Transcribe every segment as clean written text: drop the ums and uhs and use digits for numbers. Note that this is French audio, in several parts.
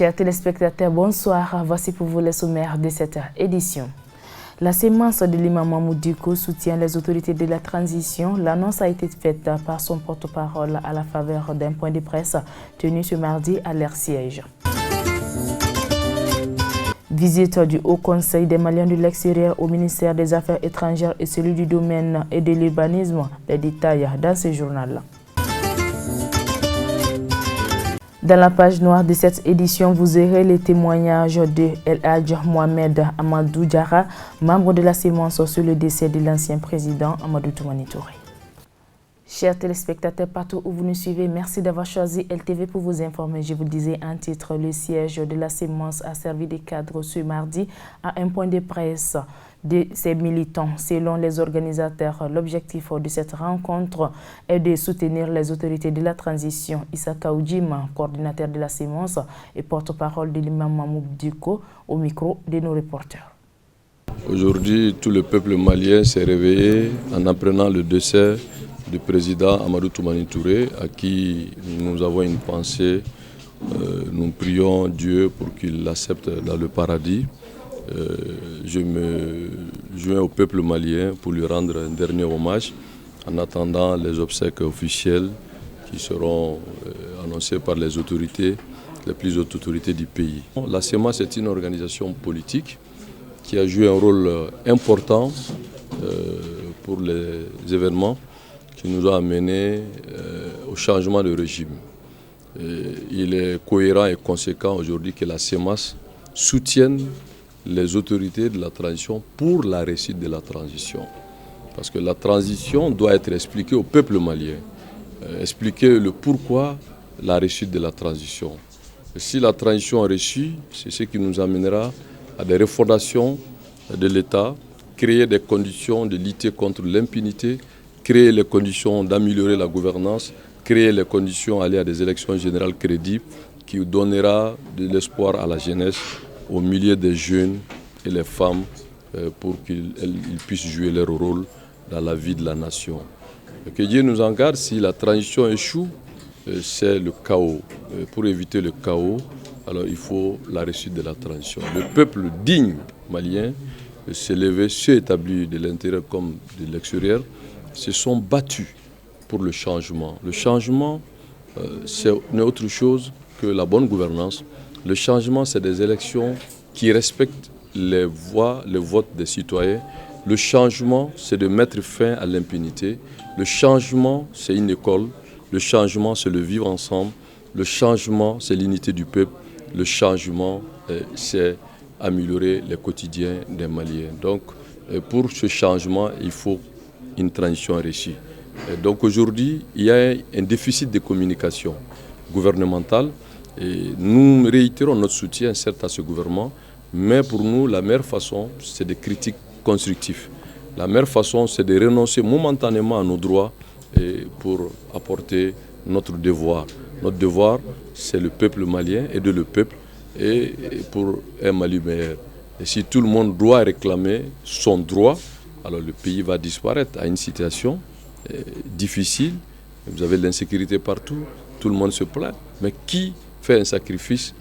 Chers téléspectateurs, bonsoir. Voici pour vous les sommaires de cette édition. La sémence de l'imam Mamoud Dicko soutient les autorités de la transition. L'annonce a été faite par son porte-parole à la faveur d'un point de presse tenu ce mardi à leur siège. Visite du Haut Conseil des Maliens de l'extérieur au ministère des Affaires étrangères et celui du domaine et de l'urbanisme. Les détails dans ce journal. Dans la page noire de cette édition, vous aurez les témoignages de El Hadj Mohamed Amadou Diarra, membre de la sémence sur le décès de l'ancien président Amadou Toumani Touré. Chers téléspectateurs, partout où vous nous suivez, merci d'avoir choisi LTV pour vous informer. Je vous le disais en titre, le siège de la sémence a servi de cadre ce mardi à un point de presse de ces militants. Selon les organisateurs, l'objectif de cette rencontre est de soutenir les autorités de la transition. Issa Kaoudjim, coordinateur de la sémence et porte-parole de l'imam Mamoud Dicko, au micro de nos reporters. Aujourd'hui, tout le peuple malien s'est réveillé en apprenant le décès du président Amadou Toumani Touré, à qui nous avons une pensée. Nous prions Dieu pour qu'il l'accepte dans le paradis. Je me joins au peuple malien pour lui rendre un dernier hommage en attendant les obsèques officielles qui seront annoncées par les autorités, les plus hautes autorités du pays. La sémence est une organisation politique qui a joué un rôle important pour les événements qui nous ont amenés au changement de régime. Il est cohérent et conséquent aujourd'hui que la sémence soutienne les autorités de la transition pour la réussite de la transition. Parce que la transition doit être expliquée au peuple malien, expliquer le pourquoi la réussite de la transition. Et si la transition est réussie, c'est ce qui nous amènera à des refondations de l'État, créer des conditions de lutter contre l'impunité, créer les conditions d'améliorer la gouvernance, créer les conditions d'aller à des élections générales crédibles qui donnera de l'espoir à la jeunesse, au milieu des jeunes et les femmes pour qu'ils puissent jouer leur rôle dans la vie de la nation. Et que Dieu nous en garde, si la transition échoue, c'est le chaos. Pour éviter le chaos, alors il faut la réussite de la transition. Le peuple digne malien s'est levé, s'est établi de l'intérieur comme de l'extérieur, se sont battus pour le changement. Le changement, c'est autre chose que la bonne gouvernance. Le changement, c'est des élections qui respectent les voix, le vote des citoyens. Le changement, c'est de mettre fin à l'impunité. Le changement, c'est une école. Le changement, c'est le vivre ensemble. Le changement, c'est l'unité du peuple. Le changement, c'est améliorer le quotidien des Maliens. Donc, pour ce changement, il faut une transition réussie. Et donc aujourd'hui, il y a un déficit de communication gouvernementale. Et nous réitérons notre soutien certes à ce gouvernement, mais pour nous, la meilleure façon, c'est des critiques constructives. La meilleure façon, c'est de renoncer momentanément à nos droits et pour apporter notre devoir. Notre devoir, c'est le peuple malien, aider le peuple et pour un Mali meilleur. Et si tout le monde doit réclamer son droit, alors le pays va disparaître à une situation difficile. Vous avez de l'insécurité partout, tout le monde se plaint. Mais qui fait un sacrifice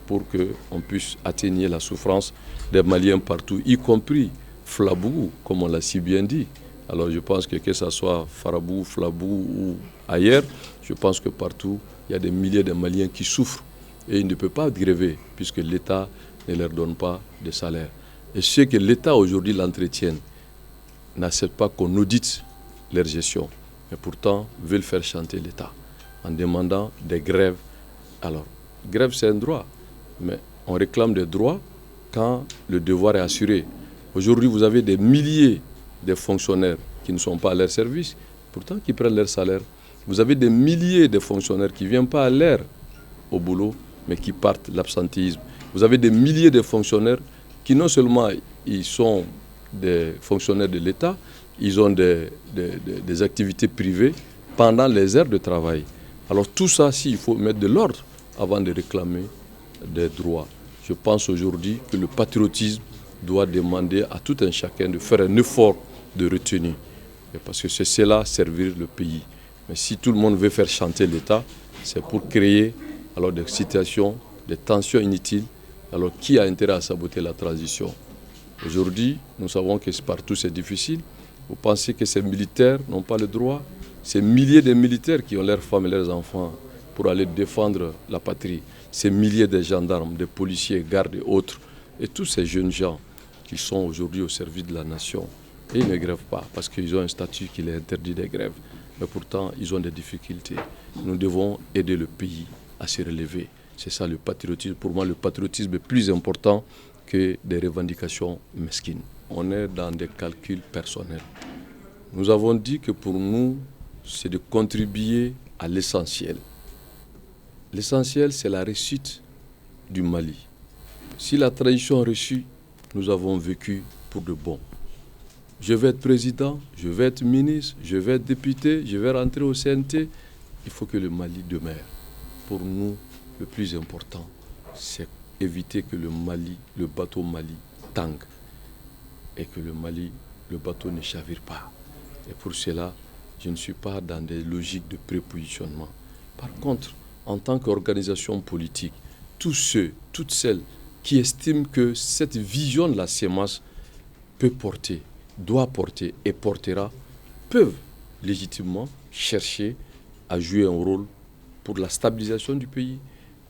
pour qu'on puisse atténuer la souffrance des Maliens partout, y compris Flabou, comme on l'a si bien dit. Alors je pense que ce soit Farabou, Flabou ou ailleurs, je pense que partout, il y a des milliers de Maliens qui souffrent. Et ils ne peuvent pas gréver, puisque l'État ne leur donne pas de salaire. Et ceux que l'État aujourd'hui l'entretienne n'acceptent pas qu'on audite leur gestion, mais pourtant veulent faire chanter l'État en demandant des grèves. Alors, grève c'est un droit, mais on réclame des droits quand le devoir est assuré. Aujourd'hui, vous avez des milliers de fonctionnaires qui ne sont pas à leur service, pourtant qui prennent leur salaire. Vous avez des milliers de fonctionnaires qui ne viennent pas à l'heure au boulot, mais qui partent l'absentéisme. Vous avez des milliers de fonctionnaires qui non seulement ils sont des fonctionnaires de l'État, ils ont des activités privées pendant les heures de travail. Alors tout ça, il faut mettre de l'ordre avant de réclamer des droits. Je pense aujourd'hui que le patriotisme doit demander à tout un chacun de faire un effort de retenue. Parce que c'est cela, servir le pays. Mais si tout le monde veut faire chanter l'État, c'est pour créer alors des situations des tensions inutiles, alors qui a intérêt à saboter la transition? Aujourd'hui, nous savons que partout c'est difficile. Vous pensez que ces militaires n'ont pas le droit? Ces milliers de militaires qui ont leurs femmes et leurs enfants pour aller défendre la patrie, ces milliers de gendarmes, de policiers, gardes et autres, et tous ces jeunes gens qui sont aujourd'hui au service de la nation, et ils ne grèvent pas parce qu'ils ont un statut qui les interdit de grève. Mais pourtant, ils ont des difficultés. Nous devons aider le pays à se relever. C'est ça le patriotisme. Pour moi, le patriotisme est plus important que des revendications mesquines. On est dans des calculs personnels. Nous avons dit que pour nous, c'est de contribuer à l'essentiel. L'essentiel, c'est la réussite du Mali. Si la transition est réussie, nous avons vécu pour de bon. Je vais être président, je vais être ministre, je vais être député, je vais rentrer au CNT. Il faut que le Mali demeure. Pour nous, le plus important, c'est éviter que le bateau Mali tangue et que le bateau ne chavire pas. Et pour cela, je ne suis pas dans des logiques de prépositionnement. Par contre, en tant qu'organisation politique, tous ceux, toutes celles qui estiment que cette vision de la CEMAS peut porter, doit porter et portera, peuvent légitimement chercher à jouer un rôle pour la stabilisation du pays,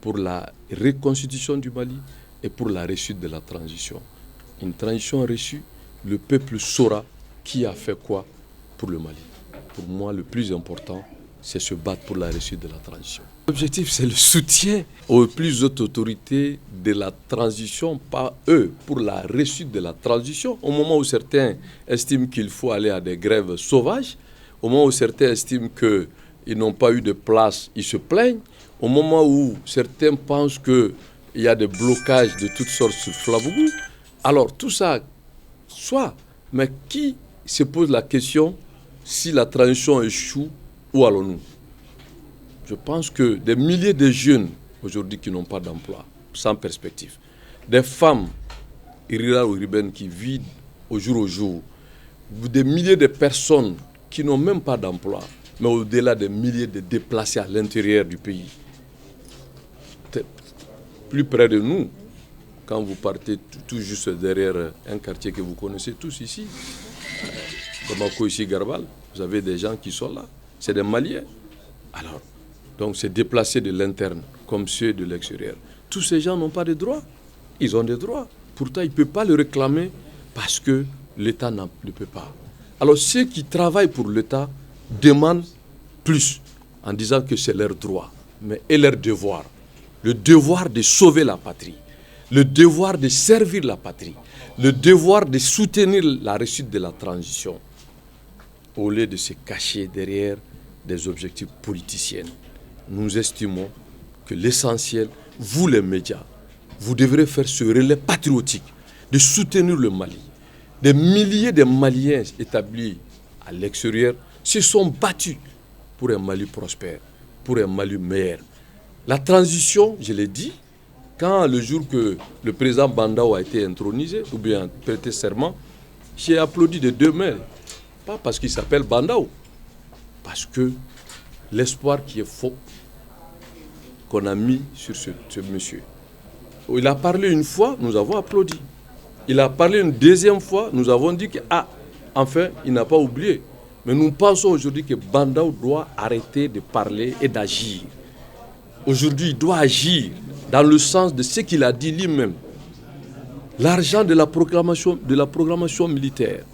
pour la reconstitution du Mali et pour la réussite de la transition. Une transition réussie, le peuple saura qui a fait quoi pour le Mali. Pour moi, le plus important, c'est se battre pour la réussite de la transition. L'objectif, c'est le soutien aux plus hautes autorités de la transition, pas eux, pour la réussite de la transition. Au moment où certains estiment qu'il faut aller à des grèves sauvages, au moment où certains estiment qu'ils n'ont pas eu de place, ils se plaignent. Au moment où certains pensent qu'il y a des blocages de toutes sortes sur Flavougou, alors tout ça, soit, mais qui se pose la question si la transition échoue, où allons-nous? Je pense que des milliers de jeunes aujourd'hui qui n'ont pas d'emploi, sans perspective, des femmes irrières ou urbaines qui vivent au jour, des milliers de personnes qui n'ont même pas d'emploi, mais au-delà des milliers de déplacés à l'intérieur du pays. Plus près de nous, quand vous partez tout juste derrière un quartier que vous connaissez tous ici, Bamako ici, Garbal, vous avez des gens qui sont là, c'est des Maliens. Alors, donc c'est déplacé de l'interne comme ceux de l'extérieur. Tous ces gens n'ont pas de droits, ils ont des droits. Pourtant, ils ne peuvent pas le réclamer parce que l'État ne peut pas. Alors ceux qui travaillent pour l'État demandent plus en disant que c'est leur droit, mais et leur devoir. Le devoir de sauver la patrie, le devoir de servir la patrie, le devoir de soutenir la réussite de la transition, au lieu de se cacher derrière des objectifs politiciens. Nous estimons que l'essentiel, vous les médias, vous devrez faire ce relais patriotique de soutenir le Mali. Des milliers de Maliens établis à l'extérieur se sont battus pour un Mali prospère, pour un Mali meilleur. La transition, je l'ai dit, quand le jour que le président Bandao a été intronisé, ou bien prêté serment, j'ai applaudi de deux mains. Pas parce qu'il s'appelle Bandao, parce que l'espoir qui est faux qu'on a mis sur ce monsieur. Il a parlé une fois, nous avons applaudi. Il a parlé une deuxième fois, nous avons dit que, enfin, il n'a pas oublié. Mais nous pensons aujourd'hui que Bandao doit arrêter de parler et d'agir. Aujourd'hui, il doit agir dans le sens de ce qu'il a dit lui-même. L'argent de la programmation militaire,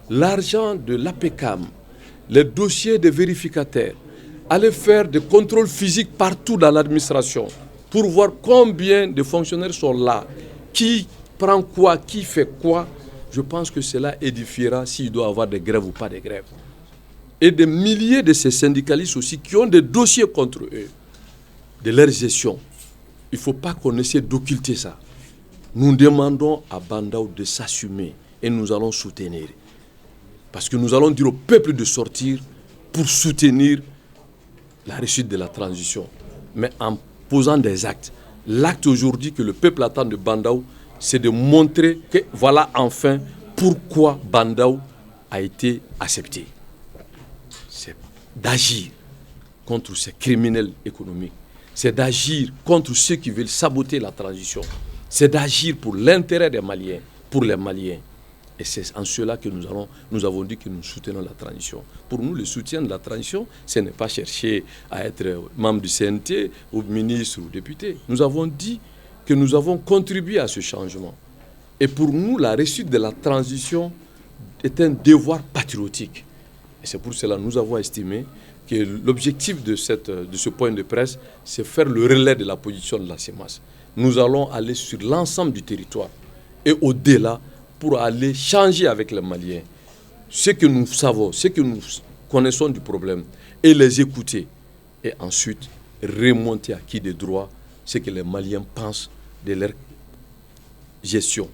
l'argent de l'APECAM, les dossiers des vérificateurs, aller faire des contrôles physiques partout dans l'administration pour voir combien de fonctionnaires sont là, qui prend quoi, qui fait quoi. Je pense que cela édifiera s'il doit y avoir des grèves ou pas des grèves. Et des milliers de ces syndicalistes aussi qui ont des dossiers contre eux, de leur gestion. Il ne faut pas qu'on essaie d'occulter ça. Nous demandons à Bandao de s'assumer et nous allons soutenir. Parce que nous allons dire au peuple de sortir pour soutenir la réussite de la transition. Mais en posant des actes. L'acte aujourd'hui que le peuple attend de Bandao, c'est de montrer que voilà enfin pourquoi Bandao a été accepté. C'est d'agir contre ces criminels économiques, c'est d'agir contre ceux qui veulent saboter la transition. C'est d'agir pour l'intérêt des Maliens, pour les Maliens. Et c'est en cela que nous avons dit que nous soutenons la transition. Pour nous, le soutien de la transition, ce n'est pas chercher à être membre du CNT ou ministre ou député. Nous avons dit que nous avons contribué à ce changement. Et pour nous, la réussite de la transition est un devoir patriotique. Et c'est pour cela que nous avons estimé que l'objectif de ce point de presse, c'est faire le relais de la position de la CEMAS. Nous allons aller sur l'ensemble du territoire et au-delà pour aller changer avec les Maliens ce que nous savons, ce que nous connaissons du problème et les écouter. Et ensuite, remonter à qui de droit ce que les Maliens pensent de leur gestion,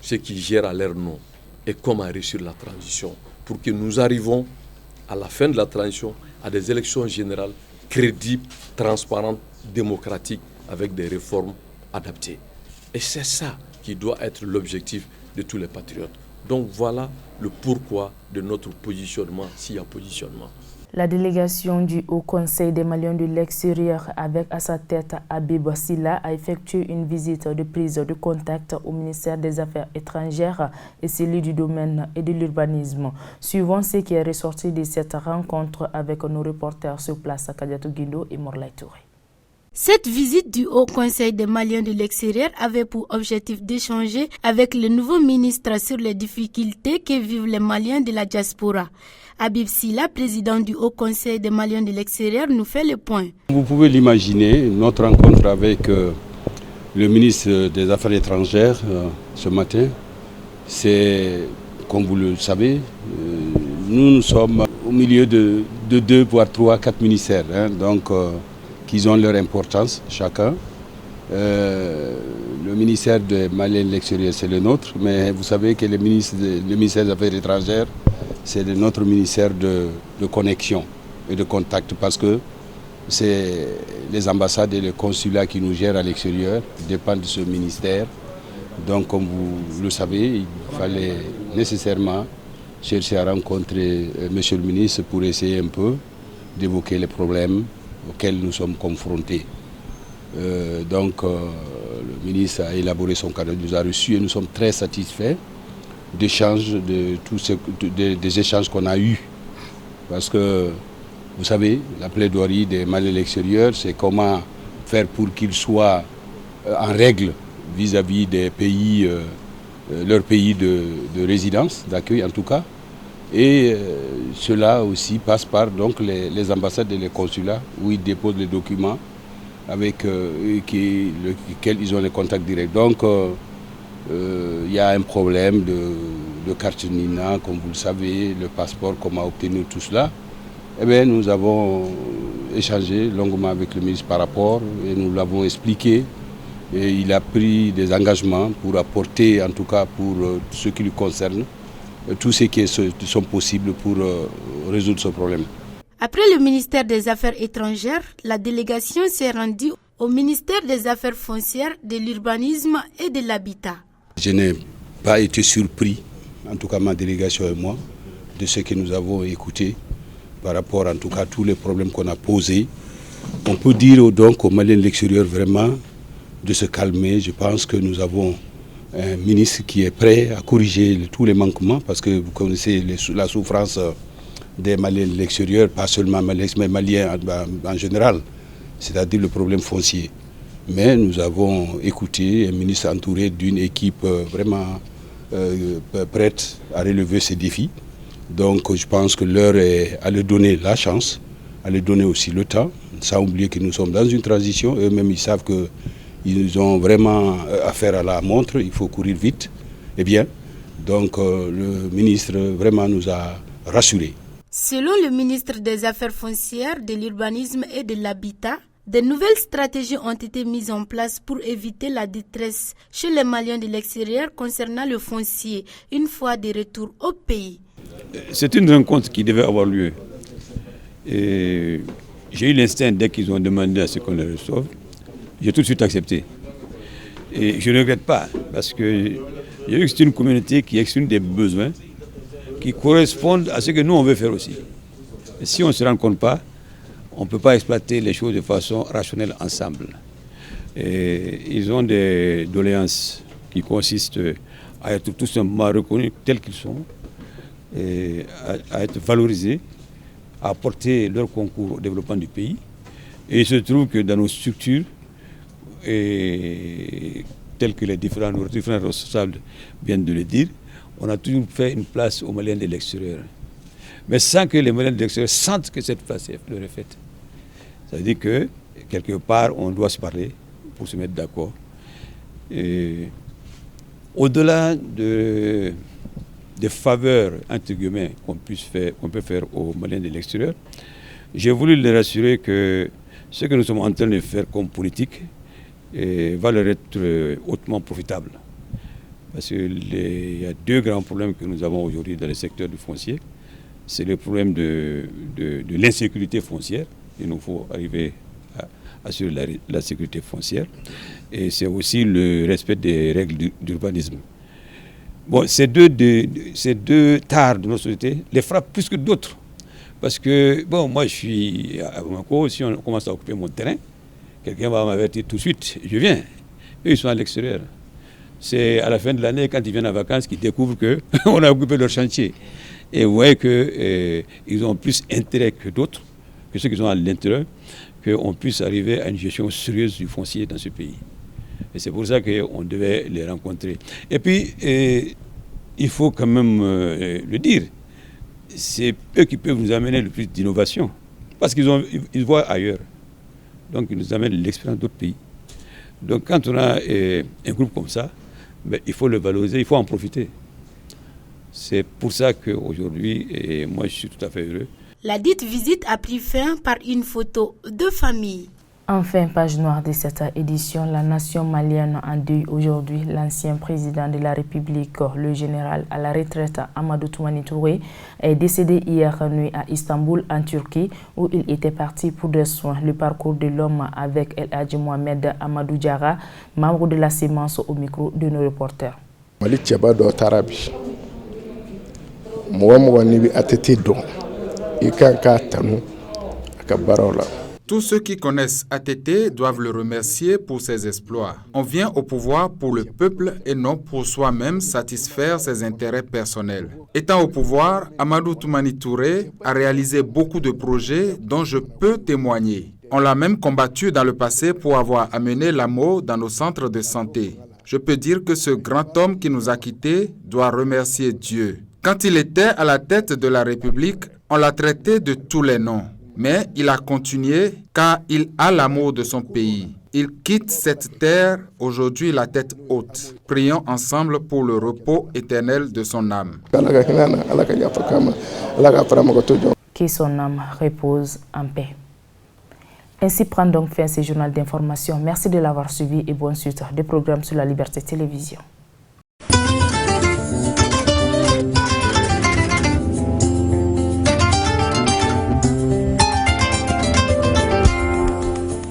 ce qu'ils gèrent à leur nom et comment réussir la transition pour que nous arrivions à la fin de la transition à des élections générales crédibles, transparentes, démocratiques, avec des réformes adaptées. Et c'est ça qui doit être l'objectif de tous les patriotes. Donc voilà le pourquoi de notre positionnement, s'il y a positionnement. La délégation du Haut Conseil des Maliens de l'extérieur avec à sa tête Habib Silla a effectué une visite de prise de contact au ministère des Affaires étrangères et celui du domaine et de l'urbanisme. Suivant ce qui est ressorti de cette rencontre avec nos reporters sur place, Kadiatou Guindo et Morlaye Touré. Cette visite du Haut Conseil des Maliens de l'extérieur avait pour objectif d'échanger avec le nouveau ministre sur les difficultés que vivent les Maliens de la diaspora. Habib Silla, président du Haut Conseil des Maliens de l'extérieur, nous fait le point. Vous pouvez l'imaginer, notre rencontre avec le ministre des Affaires étrangères ce matin, c'est, comme vous le savez, nous sommes au milieu de 2, voire 3, 4 ministères, donc qui ont leur importance chacun. Le ministère des Maliens de l'extérieur, c'est le nôtre, mais vous savez que le ministère des Affaires étrangères, c'est notre ministère de connexion et de contact, parce que c'est les ambassades et les consulats qui nous gèrent à l'extérieur, dépendent de ce ministère. Donc, comme vous le savez, il fallait nécessairement chercher à rencontrer Monsieur le ministre pour essayer un peu d'évoquer les problèmes auxquels nous sommes confrontés. Donc, le ministre a élaboré son cadre, nous a reçus et nous sommes très satisfaits d'échanges, des échanges qu'on a eus. Parce que, vous savez, la plaidoirie des Maliens de l'extérieur, c'est comment faire pour qu'ils soient en règle vis-à-vis des pays, leur pays de résidence, d'accueil en tout cas. Et cela aussi passe par donc, les ambassades et les consulats où ils déposent les documents avec lesquels ils ont les contacts directs. Donc, il y a un problème de carte NINA, comme vous le savez, le passeport, comment obtenir tout cela. Eh bien, nous avons échangé longuement avec le ministre par rapport et nous l'avons expliqué. Et il a pris des engagements pour apporter, en tout cas pour ce qui lui concerne, tout ce qui sont possibles pour résoudre ce problème. Après le ministère des Affaires étrangères, la délégation s'est rendue au ministère des Affaires foncières, de l'urbanisme et de l'habitat. Je n'ai pas été surpris, en tout cas ma délégation et moi, de ce que nous avons écouté par rapport en tout cas à tous les problèmes qu'on a posés. On peut dire donc aux Maliens de l'extérieur vraiment de se calmer. Je pense que nous avons un ministre qui est prêt à corriger tous les manquements, parce que vous connaissez la souffrance des Maliens de l'extérieur, pas seulement Maliens, mais Maliens en général, c'est-à-dire le problème foncier. Mais nous avons écouté un ministre entouré d'une équipe vraiment prête à relever ces défis. Donc je pense que l'heure est à leur donner la chance, à leur donner aussi le temps, sans oublier que nous sommes dans une transition. Eux-mêmes, ils savent qu'ils ont vraiment affaire à la montre, il faut courir vite et bien. Donc le ministre vraiment nous a rassurés. Selon le ministre des Affaires foncières, de l'urbanisme et de l'habitat, de nouvelles stratégies ont été mises en place pour éviter la détresse chez les Maliens de l'extérieur concernant le foncier une fois de retour au pays. C'est une rencontre qui devait avoir lieu. Et j'ai eu l'instinct, dès qu'ils ont demandé à ce qu'on les reçoive, j'ai tout de suite accepté. Et je ne regrette pas, parce que j'ai vu que c'est une communauté qui exprime des besoins qui correspondent à ce que nous on veut faire aussi. Et si on ne se rend compte pas, on ne peut pas exploiter les choses de façon rationnelle ensemble. Et ils ont des doléances qui consistent à être tout simplement reconnus tels qu'ils sont, et à être valorisés, à apporter leur concours au développement du pays. Et il se trouve que dans nos structures, telles que nos différents responsables viennent de le dire, on a toujours fait une place aux Maliens de l'extérieur. Mais sans que les Maliens de l'extérieur sentent que cette place leur est faite. Ça veut dire que, quelque part, on doit se parler pour se mettre d'accord. Au-delà des faveurs, entre guillemets, qu'on peut faire aux Maliens de l'extérieur, j'ai voulu les rassurer que ce que nous sommes en train de faire comme politique va leur être hautement profitable. Parce qu'il y a deux grands problèmes que nous avons aujourd'hui dans le secteur du foncier. C'est le problème de l'insécurité foncière. Il nous faut arriver à assurer la sécurité foncière. Et c'est aussi le respect des règles d'urbanisme. Bon, ces deux tares de notre société les frappent plus que d'autres. Parce que, bon, moi je suis à Bamako, si on commence à occuper mon terrain, quelqu'un va m'avertir tout de suite, je viens. Eux, ils sont à l'extérieur. C'est à la fin de l'année, quand ils viennent en vacances, qu'ils découvrent qu'on a occupé leur chantier. Et vous voyez qu'ils ont plus intérêt que d'autres, que ceux qui sont à l'intérieur, qu'on puisse arriver à une gestion sérieuse du foncier dans ce pays. Et c'est pour ça qu'on devait les rencontrer. Et puis, il faut quand même le dire, c'est eux qui peuvent nous amener le plus d'innovation. Parce qu'ils voient ailleurs. Donc, ils nous amènent l'expérience d'autres pays. Donc, quand on a un groupe comme ça, ben, il faut le valoriser, il faut en profiter. C'est pour ça qu'aujourd'hui, moi, je suis tout à fait heureux. La dite visite a pris fin par une photo de famille. Enfin, page noire de cette édition, la nation malienne en deuil aujourd'hui. L'ancien président de la République, le général à la retraite Amadou Toumani Touré, est décédé hier nuit à Istanbul, en Turquie, où il était parti pour des soins. Le parcours de l'homme avec El Hadji Mohamed Amadou Diarra, membre de la sémence, au micro de nos reporters. Malik Tchabado Tarabi, Mohamed Atete Don, Ikanka Tanu, Akabarola. Tous ceux qui connaissent ATT doivent le remercier pour ses exploits. On vient au pouvoir pour le peuple et non pour soi-même satisfaire ses intérêts personnels. Étant au pouvoir, Amadou Toumani Touré a réalisé beaucoup de projets dont je peux témoigner. On l'a même combattu dans le passé pour avoir amené l'amour dans nos centres de santé. Je peux dire que ce grand homme qui nous a quittés doit remercier Dieu. Quand il était à la tête de la République, on l'a traité de tous les noms. Mais il a continué car il a l'amour de son pays. Il quitte cette terre aujourd'hui la tête haute. Prions ensemble pour le repos éternel de son âme. Que son âme repose en paix. Ainsi prend donc fin ce journal d'information. Merci de l'avoir suivi et bonne suite des programmes sur la Liberté Télévision.